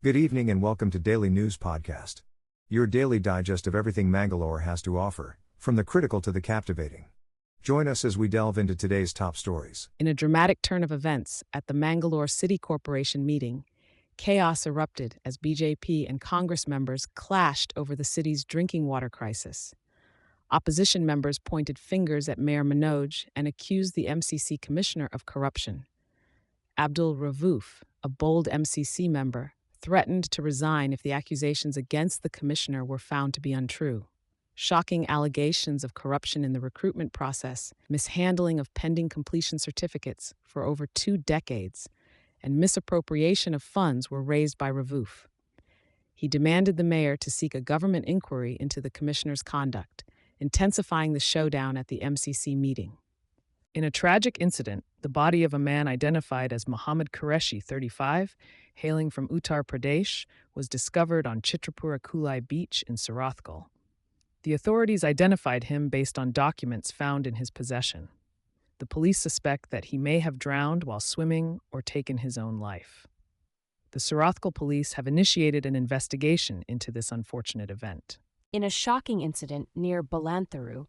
Good evening and welcome to Daily News Podcast. Your daily digest of everything Mangalore has to offer, from the critical to the captivating. Join us as we delve into today's top stories. In a dramatic turn of events at the Mangalore City Corporation meeting, chaos erupted as BJP and Congress members clashed over the city's drinking water crisis. Opposition members pointed fingers at Mayor Manoj and accused the MCC commissioner of corruption. Abdul Rauf, a bold MCC member, threatened to resign if the accusations against the commissioner were found to be untrue. Shocking allegations of corruption in the recruitment process, mishandling of pending completion certificates for over 2 decades, and misappropriation of funds were raised by Rauf. He demanded the mayor to seek a government inquiry into the commissioner's conduct, intensifying the showdown at the MCC meeting. In a tragic incident, the body of a man identified as Mohammed Qureshi, 35, hailing from Uttar Pradesh, was discovered on Chitrapura Kulai Beach in Surathkal. The authorities identified him based on documents found in his possession. The police suspect that he may have drowned while swimming or taken his own life. The Surathkal police have initiated an investigation into this unfortunate event. In a shocking incident near Balantharu,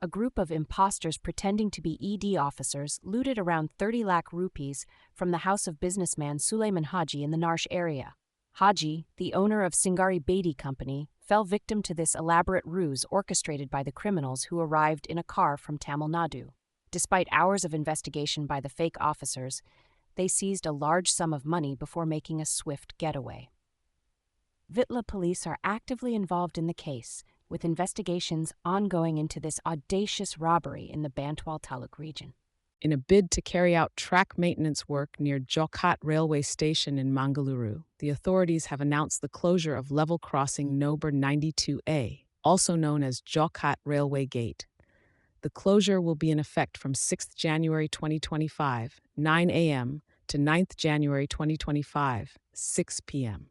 a group of imposters pretending to be ED officers looted around 30 lakh rupees from the house of businessman Sulaiman Haji in the Narsh area. Haji, the owner of Singari Beatty Company, fell victim to this elaborate ruse orchestrated by the criminals who arrived in a car from Tamil Nadu. Despite hours of investigation by the fake officers, they seized a large sum of money before making a swift getaway. Vitla police are actively involved in the case, with investigations ongoing into this audacious robbery in the Bantwal Taluk region. In a bid to carry out track maintenance work near Jokhat railway station in Mangalore, the authorities have announced the closure of level crossing number 92A, also known as Jokhat Railway Gate. The closure will be in effect from 6th January 2025, 9 a.m. to 9th January 2025, 6 p.m.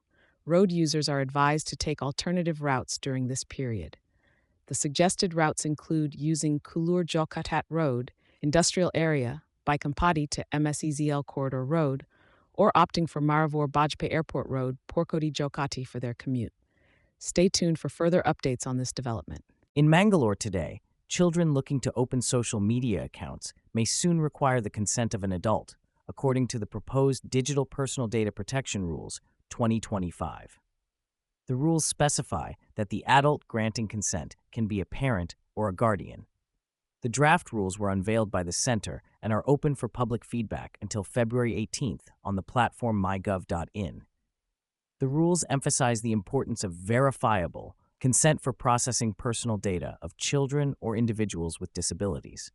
Road users are advised to take alternative routes during this period. The suggested routes include using Kulur Jokhat Road, Industrial Area, Baikampati to MSEZL Corridor Road, or opting for Maravur Bajpayee Airport Road, Porkodi Jokati for their commute. Stay tuned for further updates on this development. In Mangalore today, children looking to open social media accounts may soon require the consent of an adult, according to the proposed Digital Personal Data Protection Rules 2025. The rules specify that the adult granting consent can be a parent or a guardian. The draft rules were unveiled by the Center and are open for public feedback until February 18th on the platform mygov.in. The rules emphasize the importance of verifiable consent for processing personal data of children or individuals with disabilities.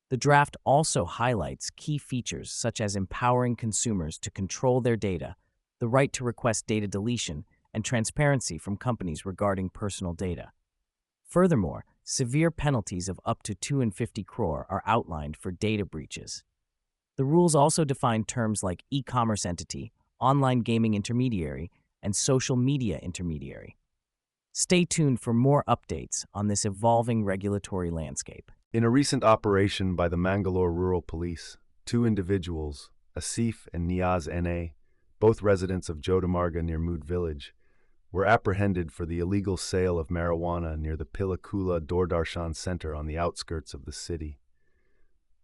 The draft also highlights key features such as empowering consumers to control their data, the right to request data deletion, and transparency from companies regarding personal data. Furthermore, severe penalties of up to 250 crore are outlined for data breaches. The rules also define terms like e-commerce entity, online gaming intermediary, and social media intermediary. Stay tuned for more updates on this evolving regulatory landscape. In a recent operation by the Mangalore Rural Police, 2 individuals, Asif and Niaz N.A., both residents of Jodamarga near Mood Village, were apprehended for the illegal sale of marijuana near the Pilakula Doordarshan Center on the outskirts of the city.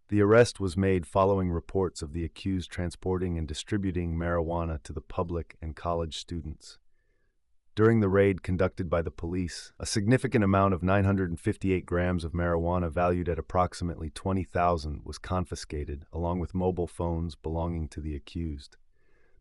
The arrest was made following reports of the accused transporting and distributing marijuana to the public and college students. During the raid conducted by the police, a significant amount of 958 grams of marijuana valued at approximately 20,000 was confiscated, along with mobile phones belonging to the accused.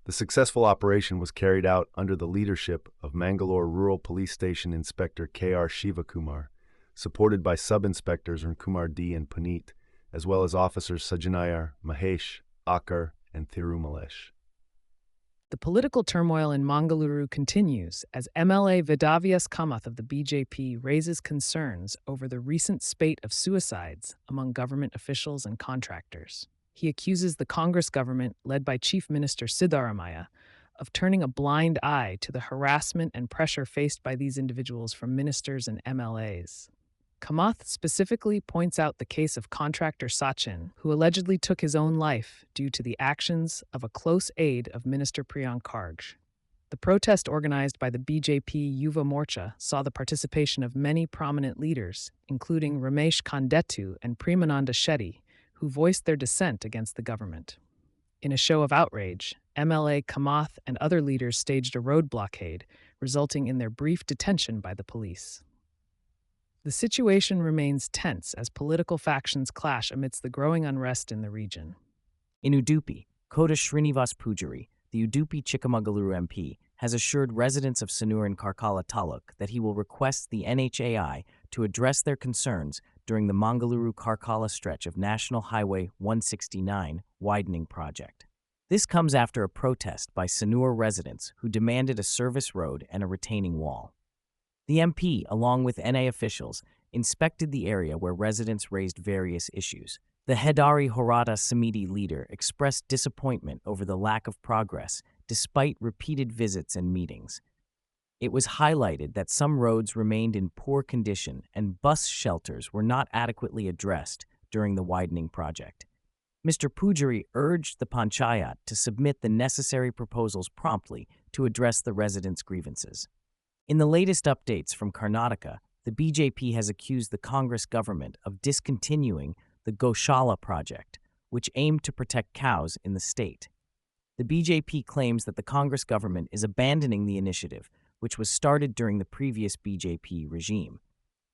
The successful operation was carried out under the leadership of Mangalore Rural Police Station Inspector K.R. Shivakumar, supported by Sub-Inspectors Kumar D. and Puneet, as well as officers Sajanayar, Mahesh, Akar, and Thirumalesh. The political turmoil in Mangalore continues as MLA Vedavyas Kamath of the BJP raises concerns over the recent spate of suicides among government officials and contractors. He accuses the Congress government, led by Chief Minister Siddaramaiah, of turning a blind eye to the harassment and pressure faced by these individuals from ministers and MLAs. Kamath specifically points out the case of contractor Sachin, who allegedly took his own life due to the actions of a close aide of Minister Priyank Kharge. The protest organized by the BJP Yuva Morcha saw the participation of many prominent leaders, including Ramesh Kondetu and Premananda Shetty, who voiced their dissent against the government. In a show of outrage, MLA Kamath and other leaders staged a road blockade, resulting in their brief detention by the police. The situation remains tense as political factions clash amidst the growing unrest in the region. In Udupi, Kota Srinivas Pujari, the Udupi Chikamagaluru MP, has assured residents of Sanur and Karkala Taluk that he will request the NHAI to address their concerns during the Mangaluru-Karkala stretch of National Highway 169 widening project. This comes after a protest by Sanur residents who demanded a service road and a retaining wall. The MP, along with NA officials, inspected the area where residents raised various issues. The Hedari Horata Samiti leader expressed disappointment over the lack of progress despite repeated visits and meetings. It was highlighted that some roads remained in poor condition and bus shelters were not adequately addressed during the widening project. Mr. Pujari urged the Panchayat to submit the necessary proposals promptly to address the residents' grievances. In the latest updates from Karnataka, the BJP has accused the Congress government of discontinuing the Goshala project, which aimed to protect cows in the state. The BJP claims that the Congress government is abandoning the initiative, which was started during the previous BJP regime.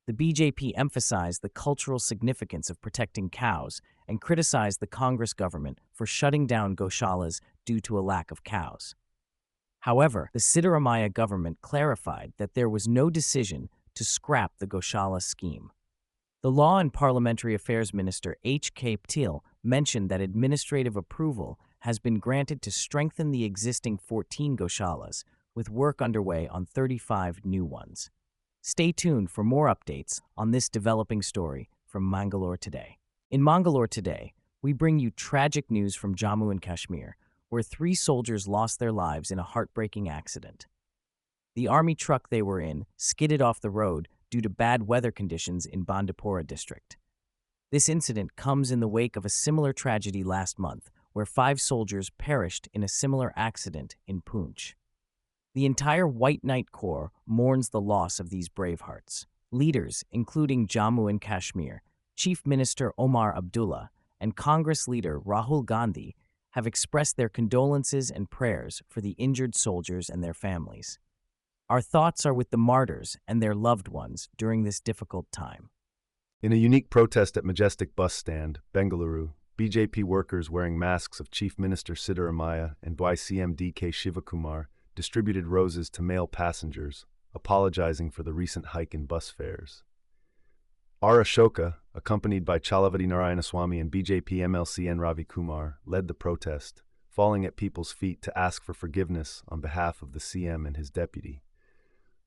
The BJP emphasized the cultural significance of protecting cows and criticized the Congress government for shutting down Goshalas due to a lack of cows. However, the Siddaramaiah government clarified that there was no decision to scrap the Goshala scheme. The Law and Parliamentary Affairs Minister H.K. Patil mentioned that administrative approval has been granted to strengthen the existing 14 Goshalas, with work underway on 35 new ones. Stay tuned for more updates on this developing story from Mangalore Today. In Mangalore Today, we bring you tragic news from Jammu and Kashmir, where 3 soldiers lost their lives in a heartbreaking accident. The army truck they were in skidded off the road due to bad weather conditions in Bandipora district. This incident comes in the wake of a similar tragedy last month, where 5 soldiers perished in a similar accident in Poonch. The entire White Knight Corps mourns the loss of these bravehearts. Leaders, including Jammu and Kashmir, Chief Minister Omar Abdullah, and Congress leader Rahul Gandhi, have expressed their condolences and prayers for the injured soldiers and their families. Our thoughts are with the martyrs and their loved ones during this difficult time. In a unique protest at Majestic Bus Stand, Bengaluru, BJP workers wearing masks of Chief Minister Siddaramaiah and YCM DK Shivakumar distributed roses to male passengers, apologizing for the recent hike in bus fares. R. Ashoka, accompanied by Chalavati Narayanaswamy and BJP MLC N. Ravi Kumar, led the protest, falling at people's feet to ask for forgiveness on behalf of the CM and his deputy.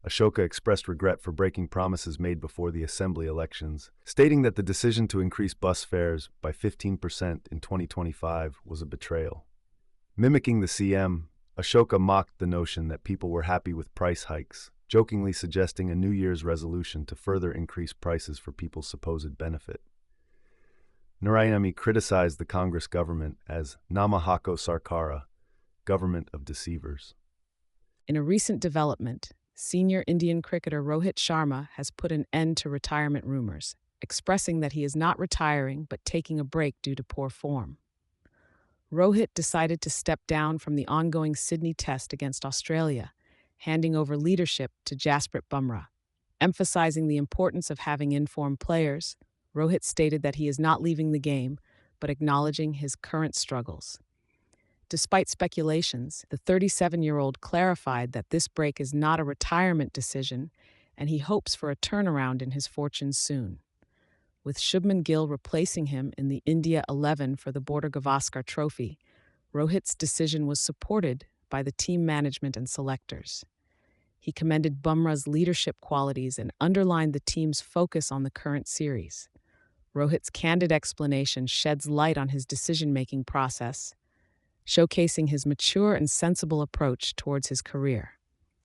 Ashoka expressed regret for breaking promises made before the assembly elections, stating that the decision to increase bus fares by 15% in 2025 was a betrayal. Mimicking the CM, Ashoka mocked the notion that people were happy with price hikes, jokingly suggesting a New Year's resolution to further increase prices for people's supposed benefit. Narayanami criticized the Congress government as Namahako Sarkara, government of deceivers. In a recent development, senior Indian cricketer Rohit Sharma has put an end to retirement rumors, expressing that he is not retiring but taking a break due to poor form. Rohit decided to step down from the ongoing Sydney Test against Australia, handing over leadership to Jasprit Bumrah. Emphasizing the importance of having informed players, Rohit stated that he is not leaving the game, but acknowledging his current struggles. Despite speculations, the 37-year-old clarified that this break is not a retirement decision, and he hopes for a turnaround in his fortunes soon. With Shubman Gill replacing him in the India 11 for the Border Gavaskar Trophy, Rohit's decision was supported by the team management and selectors. He commended Bumrah's leadership qualities and underlined the team's focus on the current series. Rohit's candid explanation sheds light on his decision-making process, showcasing his mature and sensible approach towards his career.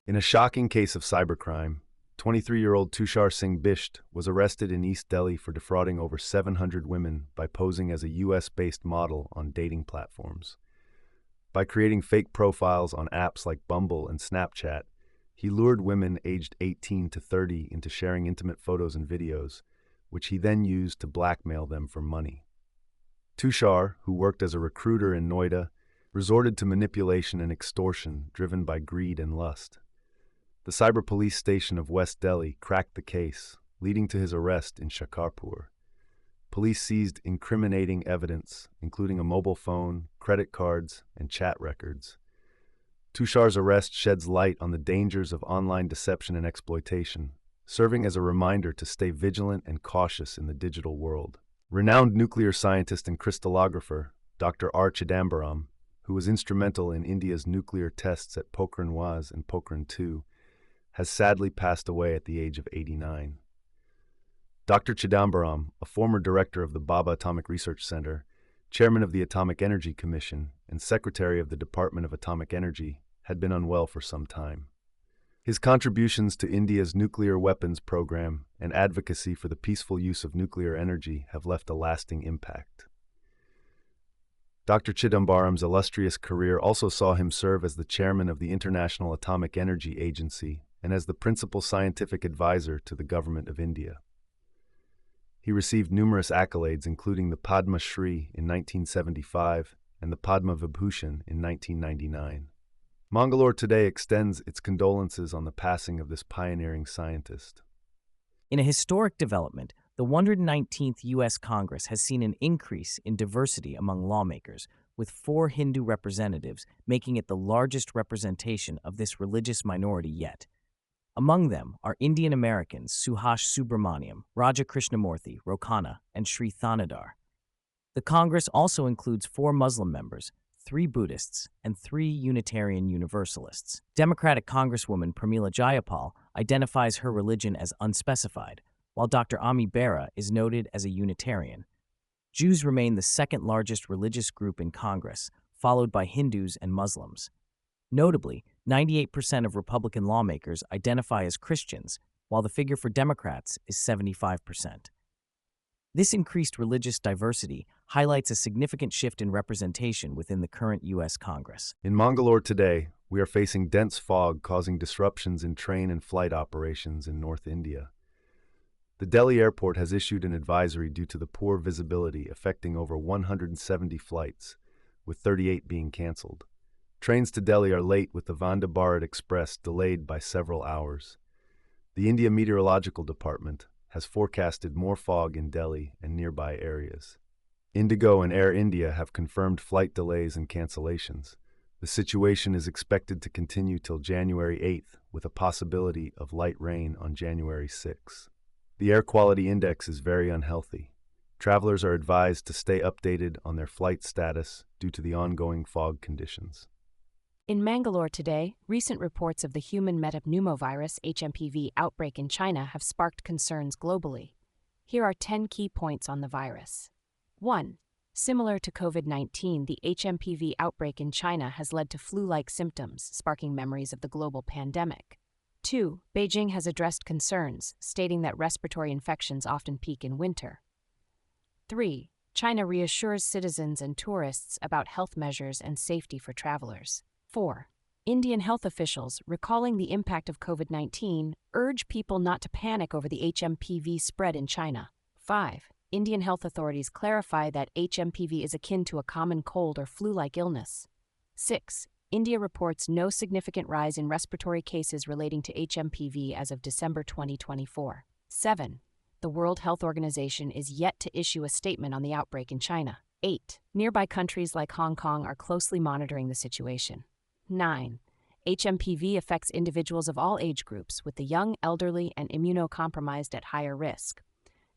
In a shocking case of cybercrime, 23-year-old Tushar Singh Bisht was arrested in East Delhi for defrauding over 700 women by posing as a US-based model on dating platforms. By creating fake profiles on apps like Bumble and Snapchat, he lured women aged 18 to 30 into sharing intimate photos and videos, which he then used to blackmail them for money. Tushar, who worked as a recruiter in Noida, resorted to manipulation and extortion driven by greed and lust. The cyber police station of West Delhi cracked the case, leading to his arrest in Shakarpur. Police seized incriminating evidence, including a mobile phone, credit cards, and chat records. Tushar's arrest sheds light on the dangers of online deception and exploitation, serving as a reminder to stay vigilant and cautious in the digital world. Renowned nuclear scientist and crystallographer, Dr. R. Chidambaram, who was instrumental in India's nuclear tests at Pokhran 1 and Pokhran 2, has sadly passed away at the age of 89. Dr. Chidambaram, a former director of the Bhabha Atomic Research Center, chairman of the Atomic Energy Commission, and secretary of the Department of Atomic Energy, had been unwell for some time. His contributions to India's nuclear weapons program and advocacy for the peaceful use of nuclear energy have left a lasting impact. Dr. Chidambaram's illustrious career also saw him serve as the chairman of the International Atomic Energy Agency and as the principal scientific advisor to the government of India. He received numerous accolades, including the Padma Shri in 1975 and the Padma Vibhushan in 1999. Mangalore today extends its condolences on the passing of this pioneering scientist. In a historic development, the 119th U.S. Congress has seen an increase in diversity among lawmakers, with 4 Hindu representatives making it the largest representation of this religious minority yet. Among them are Indian Americans Suhash Subramaniam, Raja Krishnamurthy, Rokana, and Sri Thanadar. The Congress also includes 4 Muslim members, 3 Buddhists, and 3 Unitarian Universalists. Democratic Congresswoman Pramila Jayapal identifies her religion as unspecified, while Dr. Ami Bera is noted as a Unitarian. Jews remain the second largest religious group in Congress, followed by Hindus and Muslims. Notably, 98% of Republican lawmakers identify as Christians, while the figure for Democrats is 75%. This increased religious diversity highlights a significant shift in representation within the current U.S. Congress. In Mangalore today, we are facing dense fog causing disruptions in train and flight operations in North India. The Delhi airport has issued an advisory due to the poor visibility affecting over 170 flights, with 38 being cancelled. Trains to Delhi are late, with the Vande Bharat Express delayed by several hours. The India Meteorological Department has forecasted more fog in Delhi and nearby areas. Indigo and Air India have confirmed flight delays and cancellations. The situation is expected to continue till January 8th, with a possibility of light rain on January 6th. The air quality index is very unhealthy. Travelers are advised to stay updated on their flight status due to the ongoing fog conditions. In Mangalore today, recent reports of the human metapneumovirus HMPV outbreak in China have sparked concerns globally. Here are 10 key points on the virus. 1. Similar to COVID-19, the HMPV outbreak in China has led to flu-like symptoms, sparking memories of the global pandemic. 2. Beijing has addressed concerns, stating that respiratory infections often peak in winter. 3. China reassures citizens and tourists about health measures and safety for travelers. 4. Indian health officials, recalling the impact of COVID-19, urge people not to panic over the HMPV spread in China. 5. Indian health authorities clarify that HMPV is akin to a common cold or flu-like illness. 6. India reports no significant rise in respiratory cases relating to HMPV as of December 2024. 7. The World Health Organization is yet to issue a statement on the outbreak in China. 8. Nearby countries like Hong Kong are closely monitoring the situation. 9. HMPV affects individuals of all age groups, with the young, elderly, and immunocompromised at higher risk.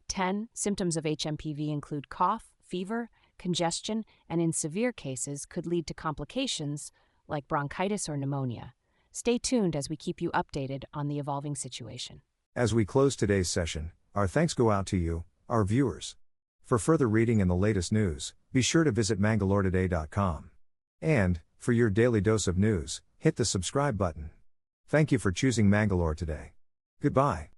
10. Symptoms of HMPV include cough, fever, congestion, and in severe cases could lead to complications like bronchitis or pneumonia. Stay tuned as we keep you updated on the evolving situation. As we close today's session, our thanks go out to you, our viewers. For further reading and the latest news, be sure to visit mangaloretoday.com. And, for your daily dose of news, hit the subscribe button. Thank you for choosing Mangalore today. Goodbye.